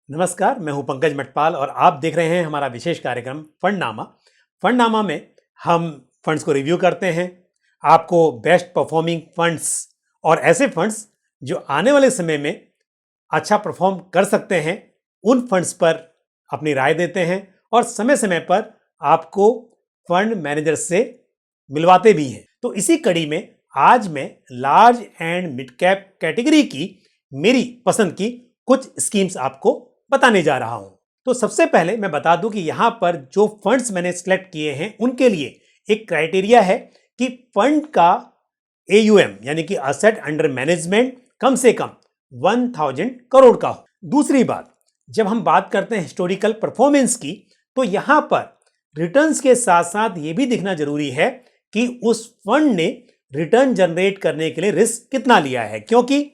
नमस्कार, मैं हूं पंकज मटपाल और आप देख रहे हैं हमारा विशेष कार्यक्रम फंडनामा। फंडनामा में हम फंड्स को रिव्यू करते हैं, आपको बेस्ट परफॉर्मिंग फंड्स और ऐसे फंड्स जो आने वाले समय में अच्छा परफॉर्म कर सकते हैं, उन फंड्स पर अपनी राय देते हैं और समय समय पर आपको फंड मैनेजर से मिलवाते भी हैं। तो इसी कड़ी में आज मैं large and mid cap category की मेरी पसंद की कुछ स्कीम्स आपको बताने जा रहा हूं। तो सबसे पहले मैं बता दूं कि यहां पर जो फंड्स मैंने सिलेक्ट किए हैं उनके लिए एक क्राइटेरिया है कि फंड का AUM यानी कि असेट अंडर मैनेजमेंट कम से कम 1000 करोड़ का हो। दूसरी बात, जब हम बात करते हैं हिस्टोरिकल परफॉर्मेंस की, तो यहां पर रिटर्न्स के साथ साथ यह भी दिखना जरूरी है कि उस फंड ने रिटर्न जनरेट करने के लिए रिस्क कितना लिया है, क्योंकि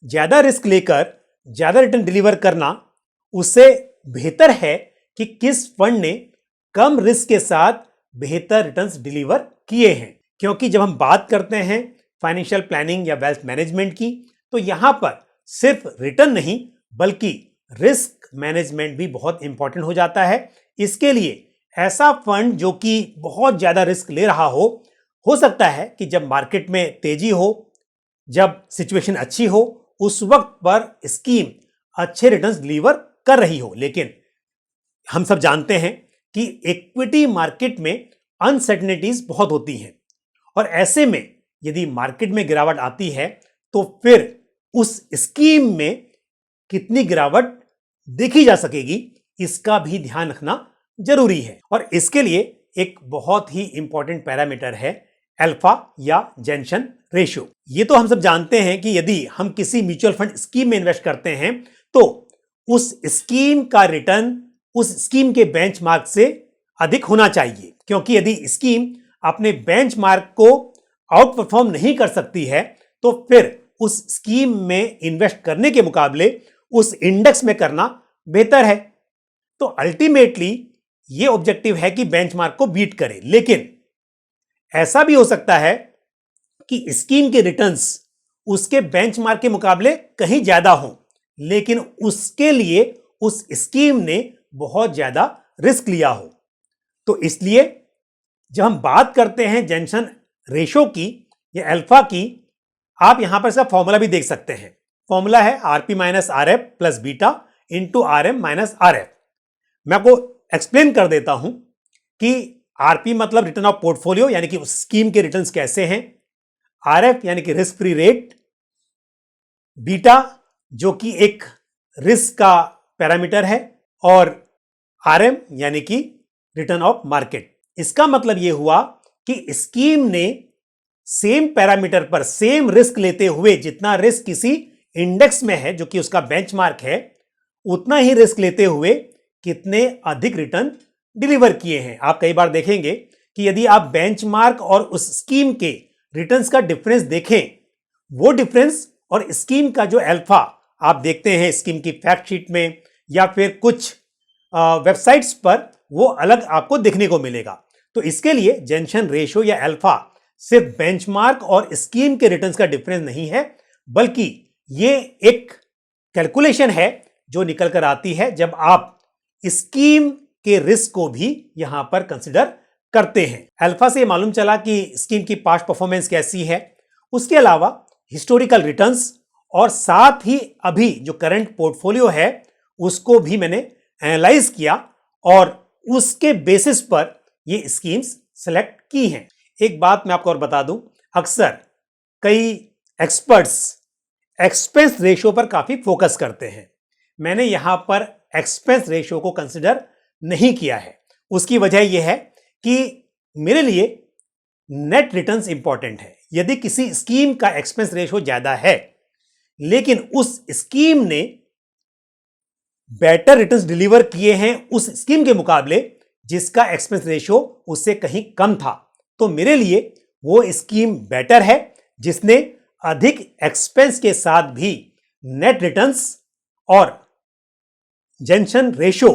ज्यादा रिस्क लेकर ज्यादा रिटर्न डिलीवर करना उससे बेहतर है कि किस फंड ने कम रिस्क के साथ बेहतर रिटर्न्स डिलीवर किए हैं। क्योंकि जब हम बात करते हैं फाइनेंशियल प्लानिंग या वेल्थ मैनेजमेंट की, तो यहां पर सिर्फ रिटर्न नहीं बल्कि रिस्क मैनेजमेंट भी बहुत इंपॉर्टेंट हो जाता है। इसके लिए ऐसा फंड जो कि बहुत ज्यादा रिस्क ले रहा हो सकता है कि जब मार्केट में तेजी हो, जब सिचुएशन अच्छी हो, उस वक्त पर स्कीम अच्छे रिटर्न्स डिलीवर कर रही हो। लेकिन हम सब जानते हैं कि इक्विटी मार्केट में अनसर्टेनिटीज बहुत होती हैं और ऐसे में यदि मार्केट में गिरावट आती है तो फिर उस स्कीम में कितनी गिरावट देखी जा सकेगी, इसका भी ध्यान रखना जरूरी है। और इसके लिए एक बहुत ही इंपॉर्टेंट पैरामीटर है अल्फा या जेनसन रेशियो। ये तो हम सब जानते हैं कि यदि हम किसी म्यूचुअल फंड स्कीम में इन्वेस्ट करते हैं तो उस स्कीम का रिटर्न उस स्कीम के बेंचमार्क से अधिक होना चाहिए, क्योंकि यदि स्कीम अपने बेंचमार्क को आउट परफॉर्म नहीं कर सकती है तो फिर उस स्कीम में इन्वेस्ट करने के मुकाबले उस इंडेक्स में करना बेहतर है। तो अल्टीमेटली ये ऑब्जेक्टिव है कि बेंचमार्क को बीट करे। लेकिन ऐसा भी हो सकता है कि स्कीम के रिटर्न्स उसके बेंचमार्क के मुकाबले कहीं ज्यादा हो, लेकिन उसके लिए उस स्कीम ने बहुत ज्यादा रिस्क लिया हो। तो इसलिए जब हम बात करते हैं जेनसन रेशो की या अल्फा की, आप यहां पर इसका फॉर्मूला भी देख सकते हैं। फॉर्मूला है RP minus RF plus beta into RM minus RF। मैं आपको एक्सप्लेन कर देता हूं कि RP मतलब रिटर्न ऑफ पोर्टफोलियो यानी कि उस स्कीम के रिटर्न्स कैसे हैं, RF यानी कि रिस्क फ्री रेट, बीटा जो कि एक रिस्क का पैरामीटर है, और RM यानी कि रिटर्न ऑफ मार्केट। इसका मतलब यह हुआ कि स्कीम ने सेम पैरामीटर पर सेम रिस्क लेते हुए, जितना रिस्क किसी इंडेक्स में है जो कि उसका बेंचमार्क है, उतना ही रिस्क लेते हुए कितने अधिक रिटर्न डिलीवर किए हैं। आप कई बार देखेंगे कि यदि आप बेंचमार्क और उस स्कीम के रिटर्न्स का डिफरेंस देखें, वो डिफरेंस और स्कीम का जो अल्फा आप देखते हैं स्कीम की फैक्ट शीट में या फिर कुछ वेबसाइट्स पर, वो अलग आपको देखने को मिलेगा। तो इसके लिए जेनसन रेशियो या अल्फा सिर्फ बेंचमार्क और स्कीम के रिटर्न्स का डिफरेंस नहीं है, बल्कि ये एक कैलकुलेशन है जो निकल कर आती है जब आप स्कीम के रिस्क को भी यहां पर कंसिडर करते हैं। अल्फा से मालूम चला कि स्कीम की पास्ट परफॉर्मेंस कैसी है, उसके अलावा हिस्टोरिकल रिटर्न्स और साथ ही अभी जो करंट पोर्टफोलियो है उसको भी मैंने एनालाइज किया और उसके बेसिस पर ये स्कीम्स सेलेक्ट की हैं। एक बात मैं आपको और बता दूं, अक्सर कई एक्सपर्ट्स एक्सपेंस रेशियो पर काफी फोकस करते हैं। मैंने यहां पर एक्सपेंस रेशियो को कंसिडर नहीं किया है। उसकी वजह यह है कि मेरे लिए नेट रिटर्न्स इंपॉर्टेंट है। यदि किसी स्कीम का एक्सपेंस रेशियो ज्यादा है लेकिन उस स्कीम ने बेटर रिटर्न्स डिलीवर किए हैं उस स्कीम के मुकाबले जिसका एक्सपेंस रेशियो उससे कहीं कम था, तो मेरे लिए वो स्कीम बेटर है जिसने अधिक एक्सपेंस के साथ भी नेट रिटर्न्स और जेनसन रेशियो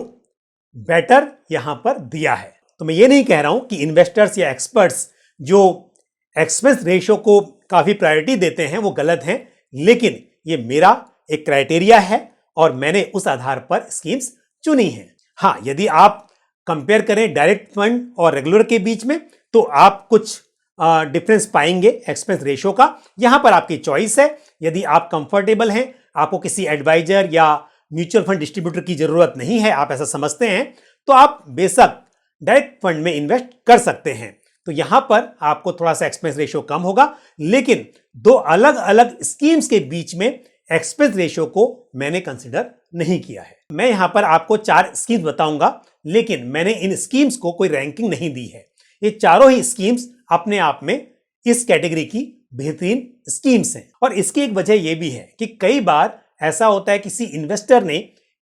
बेटर यहां पर दिया है। तो मैं ये नहीं कह रहा हूं कि इन्वेस्टर्स या एक्सपर्ट्स जो एक्सपेंस रेशियो को काफी प्रायोरिटी देते हैं वो गलत हैं, लेकिन ये मेरा एक क्राइटेरिया है और मैंने उस आधार पर स्कीम्स चुनी हैं। हाँ, यदि आप कंपेयर करें डायरेक्ट फंड और रेगुलर के बीच में तो आप कुछ डिफरेंस पाएंगे एक्सपेंस रेशियो का। यहां पर आपकी चॉइस है, यदि आप कंफर्टेबल हैं, आपको किसी एडवाइजर या म्यूचुअल फंड डिस्ट्रीब्यूटर की जरूरत नहीं है, आप ऐसा समझते हैं, तो आप बेशक डायरेक्ट फंड में इन्वेस्ट कर सकते हैं। तो यहां पर आपको थोड़ा सा एक्सपेंस रेशियो कम होगा, लेकिन दो अलग अलग स्कीम्स के बीच में एक्सपेंस रेशियो को मैंने कंसिडर नहीं किया है। मैं यहां पर आपको 4 स्कीम्स बताऊंगा, लेकिन मैंने इन स्कीम्स को कोई रैंकिंग नहीं दी है। ये चारों ही स्कीम्स अपने आप में इस कैटेगरी की बेहतरीन स्कीम्स हैं। और इसकी एक वजह यह भी है कि कई बार ऐसा होता है किसी इन्वेस्टर ने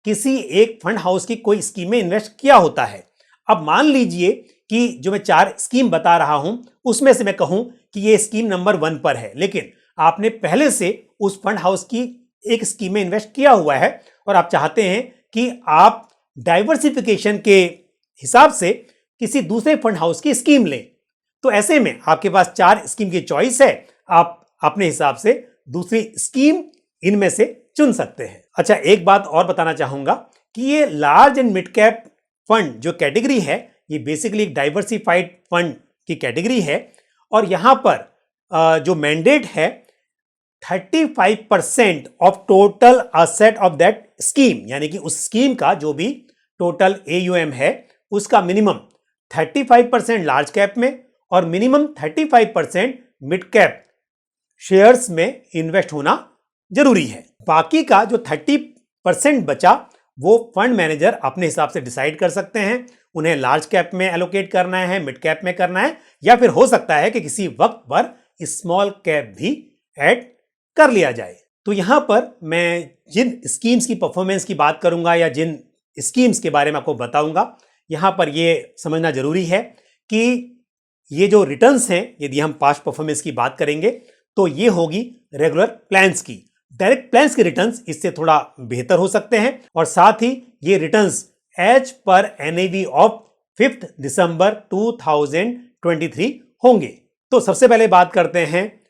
किसी एक फंड हाउस की कोई स्कीम में इन्वेस्ट किया होता है। अब मान लीजिए कि जो मैं 4 स्कीम बता रहा हूं उसमें से मैं कहूं कि ये स्कीम नंबर 1 पर है, लेकिन आपने पहले से उस फंड हाउस की एक स्कीम में इन्वेस्ट किया हुआ है और आप चाहते हैं कि आप डाइवर्सिफिकेशन के हिसाब से किसी दूसरे फंड हाउस की स्कीम लें। तो ऐसे में आपके पास 4 स्कीम की चॉइस है, आप अपने हिसाब से दूसरी स्कीम इनमें से चुन सकते हैं। अच्छा, एक बात और बताना चाहूंगा कि ये large and mid cap fund जो कैटेगरी है, ये बेसिकली एक डाइवर्सिफाइड फंड की कैटेगरी है और यहां पर जो मैंडेट है 35% of total asset of that scheme, यानी कि उस स्कीम का जो भी टोटल AUM है उसका मिनिमम 35% लार्ज कैप में और मिनिमम 35% मिड कैप शेयर्स में इन्वेस्ट होना जरूरी है। बाकी का जो 30% बचा वो फंड मैनेजर अपने हिसाब से डिसाइड कर सकते हैं, उन्हें लार्ज कैप में एलोकेट करना है, मिड कैप में करना है, या फिर हो सकता है कि किसी वक्त पर स्मॉल कैप भी ऐड कर लिया जाए। तो यहां पर मैं जिन स्कीम्स की परफॉर्मेंस की बात करूंगा या जिन स्कीम्स के बारे में आपको बताऊंगा, यहां पर यह समझना जरूरी है कि ये जो रिटर्न्स हैं, यदि हम पास्ट परफॉर्मेंस की बात करेंगे तो ये होगी रेगुलर प्लान्स की। डायरेक्ट प्लान्स के रिटर्न्स इससे थोड़ा बेहतर हो सकते हैं और साथ ही ये रिटर्न्स एज पर NAV ऑफ 5 दिसंबर 2023 होंगे। तो सबसे पहले बात करते हैं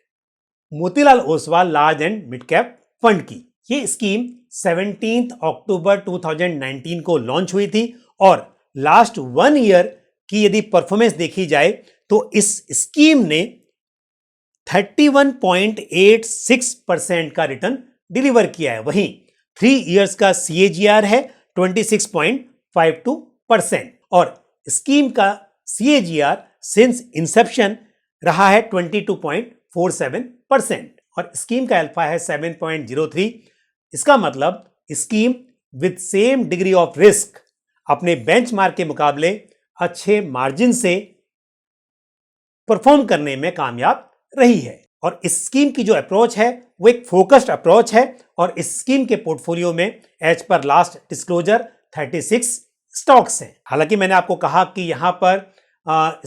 Motilal Oswal large and mid cap fund की। ये स्कीम 17 अक्टूबर 2019 को लॉन्च हुई थी और लास्ट 1 ईयर की यदि परफॉर्मेंस देखी जाए तो इस स्कीम ने 31.86% का रिटर्न डिलीवर किया है। वहीं 3 इयर्स का CAGR है 26.52% और स्कीम का CAGR सिंस इंसेप्शन रहा है 22.47% और स्कीम का अल्फा है 7.03। इसका मतलब scheme with same degree of risk अपने बेंचमार्क के मुकाबले अच्छे मार्जिन से परफॉर्म करने में कामयाब रही है। और इस स्कीम की जो अप्रोच है वो एक फोकस्ड अप्रोच है और इस स्कीम के पोर्टफोलियो में as per last disclosure 36 stocks हैं। हालांकि मैंने आपको कहा कि यहां पर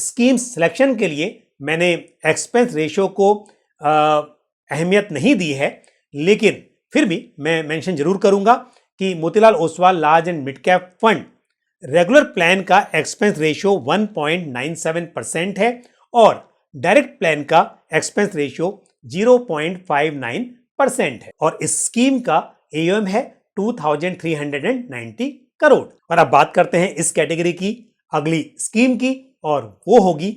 स्कीम सिलेक्शन के लिए मैंने एक्सपेंस रेशियो को अहमियत नहीं दी है, लेकिन फिर भी मैं मेंशन जरूर करूंगा कि Motilal Oswal large and mid cap fund regular plan का एक्सपेंस रेशियो 1.97% है और डायरेक्ट प्लान का एक्सपेंस रेशियो 0.59% है और इस स्कीम का AUM है 2390 करोड़। और अब बात करते हैं इस कैटेगरी की अगली स्कीम की और वो होगी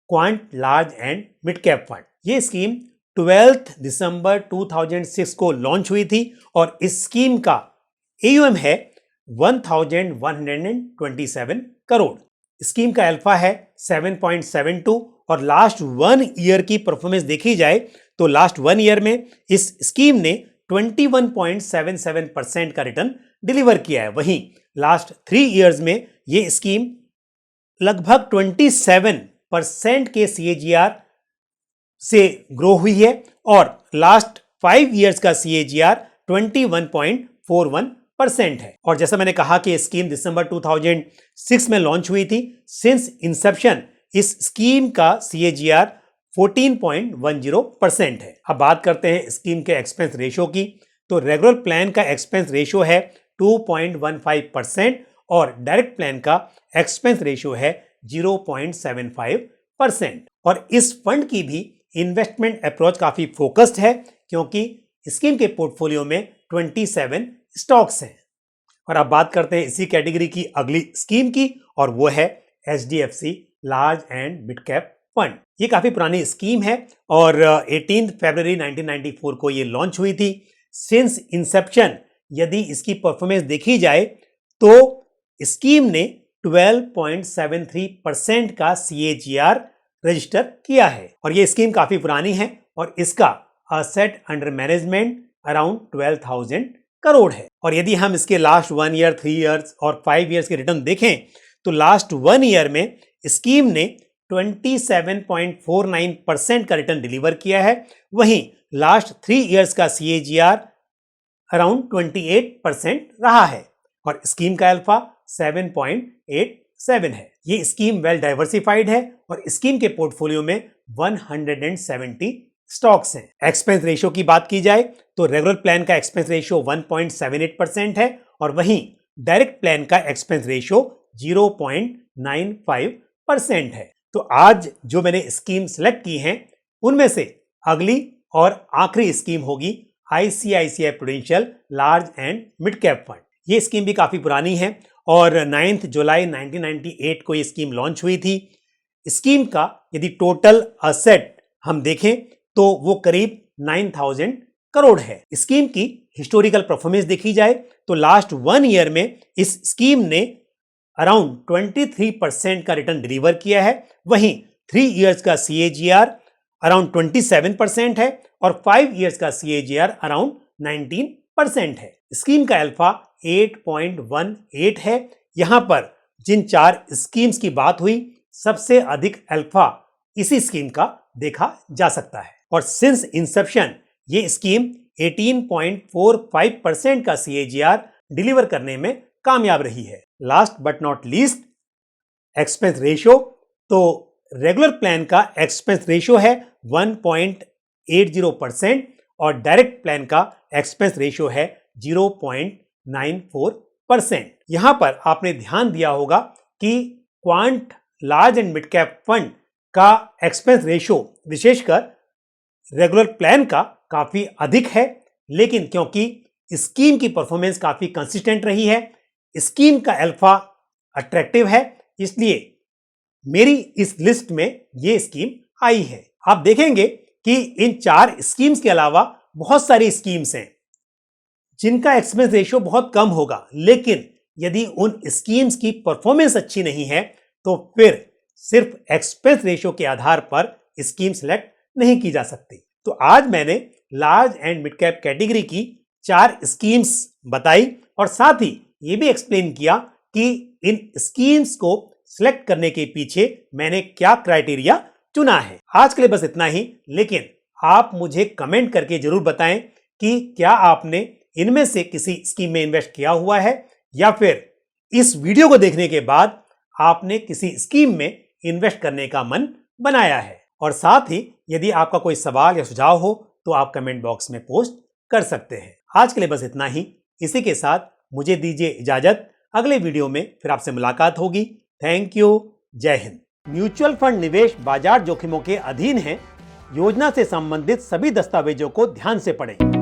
quant large and mid cap fund. ये स्कीम 12 दिसंबर 2006 को लॉन्च हुई थी और इस स्कीम का AUM है 1127 करोड़। स्कीम का अल्फा है 7.72 और लास्ट 1 ईयर की परफॉर्मेंस देखी जाए तो लास्ट 1 ईयर में इस स्कीम ने 21.77% का रिटर्न डिलीवर किया है। वहीं लास्ट 3 इयर्स में ये स्कीम लगभग 27% के CAGR से ग्रो हुई है और लास्ट 5 इयर्स का CAGR 21.41% है। और जैसा मैंने कहा कि स्कीम दिसंबर 2006 में लॉन्च हुई थी, सिंस इंसेप्शन इस स्कीम का CAGR 14.10% है। अब बात करते हैं स्कीम के एक्सपेंस रेशियो की। तो रेगुलर प्लान का एक्सपेंस रेशियो है 2.15% और डायरेक्ट प्लान का एक्सपेंस रेशियो है 0.75% और इस फंड की भी इन्वेस्टमेंट अप्रोच काफी फोकस्ड है क्योंकि स्कीम के पोर्टफोलियो में 27 स्टॉक्स हैं। और अब बात करते हैं इसी कैटेगरी की अगली स्कीम की, और वो है HDFC large and mid cap fund. ये काफी पुरानी स्कीम है और 18 फरवरी 1994 को ये लॉन्च हुई थी। सिंस इंसेप्शन यदि इसकी परफॉर्मेंस देखी जाए तो स्कीम ने 12.73% का CAGR रजिस्टर किया है और ये स्कीम काफी पुरानी है और इसका asset under management around 12,000 crore है। और यदि हम इसके लास्ट 1 ईयर, 3 ईयर्स और 5 ईयर्स के रिटर्न देखें तो लास्ट 1 ईयर में स्कीम ने 27.49% का रिटर्न डिलीवर किया है। वहीं लास्ट 3 ईयर्स का CAGR अराउंड 28% रहा है और स्कीम का अल्फा 7.87 है। ये स्कीम वेल डाइवर्सिफाइड है और स्कीम के पोर्टफोलियो में 170 स्टॉक्स हैं। एक्सपेंस रेशियो की बात की जाए तो रेगुलर प्लान का एक्सपेंस रेशियो 1.78% है और वहीं डायरेक्ट प्लान का एक्सपेंस रेशियो 0.95% है। तो आज जो मैंने स्कीम सेलेक्ट की हैं उनमें से अगली और आखिरी स्कीम होगी ICICI prudential large and mid cap fund. ये स्कीम भी काफी पुरानी है और 9 जुलाई 1998 को ये स्कीम लॉन्च हुई थी। स्कीम का यदि टोटल असेट हम देखें तो वो करीब 9,000 करोड़ है। स्कीम की हिस्टोरिकल परफॉर्मेंस देखी जाए तो लास्ट 1 ईयर में इस स्कीम ने अराउंड 23% का रिटर्न डिलीवर किया है। वहीं 3 ईयर्स का CAGR अराउंड 27% है और 5 ईयर्स का CAGR अराउंड 19% है। स्कीम का अल्फा 8.18 है। यहां पर जिन 4 स्कीम्स की बात हुई सबसे अधिक अल्फा इसी स्कीम का देखा जा सकता है और सिंस इंसेप्शन ये स्कीम 18.45% का CAGR डिलीवर करने में कामयाब रही है। Last but not least expense ratio, तो रेगुलर प्लान का एक्सपेंस रेशियो है 1.80% और डायरेक्ट प्लान का एक्सपेंस रेशियो है 0.94%। यहां पर आपने ध्यान दिया होगा कि quant large and mid cap fund का एक्सपेंस रेशियो विशेषकर रेगुलर प्लान का काफी अधिक है, लेकिन क्योंकि स्कीम की परफॉर्मेंस काफी कंसिस्टेंट रही है, स्कीम का अल्फा अट्रैक्टिव है, इसलिए मेरी इस लिस्ट में ये स्कीम आई है। आप देखेंगे कि इन 4 स्कीम्स के अलावा बहुत सारी स्कीम्स हैं जिनका एक्सपेंस रेशियो बहुत कम होगा, लेकिन यदि उन स्कीम्स की परफॉर्मेंस अच्छी नहीं है तो फिर सिर्फ एक्सपेंस रेशियो के आधार पर स्कीम सेलेक्ट नहीं की जा सकती। तो आज मैंने large and mid cap category की 4 स्कीम्स बताई और साथ ही ये भी एक्सप्लेन किया कि इन स्कीम्स को सिलेक्ट करने के पीछे मैंने क्या क्राइटेरिया चुना है। आज के लिए बस इतना ही, लेकिन आप मुझे कमेंट करके जरूर बताएं कि क्या आपने इनमें से किसी स्कीम में इन्वेस्ट किया हुआ है या फिर इस वीडियो को देखने के बाद आपने किसी स्कीम में इन्वेस्ट करने का मन बनाया है। और साथ ही यदि आपका कोई सवाल या सुझाव हो तो आप कमेंट बॉक्स में पोस्ट कर सकते हैं। आज के लिए बस इतना ही। इसी के साथ मुझे दीजिए इजाजत। अगले वीडियो में फिर आपसे मुलाकात होगी। Thank you. जय हिंद। म्यूचुअल फंड निवेश बाजार जोखिमों के अधीन है। योजना से संबंधित सभी दस्तावेजों को ध्यान से पढ़ें।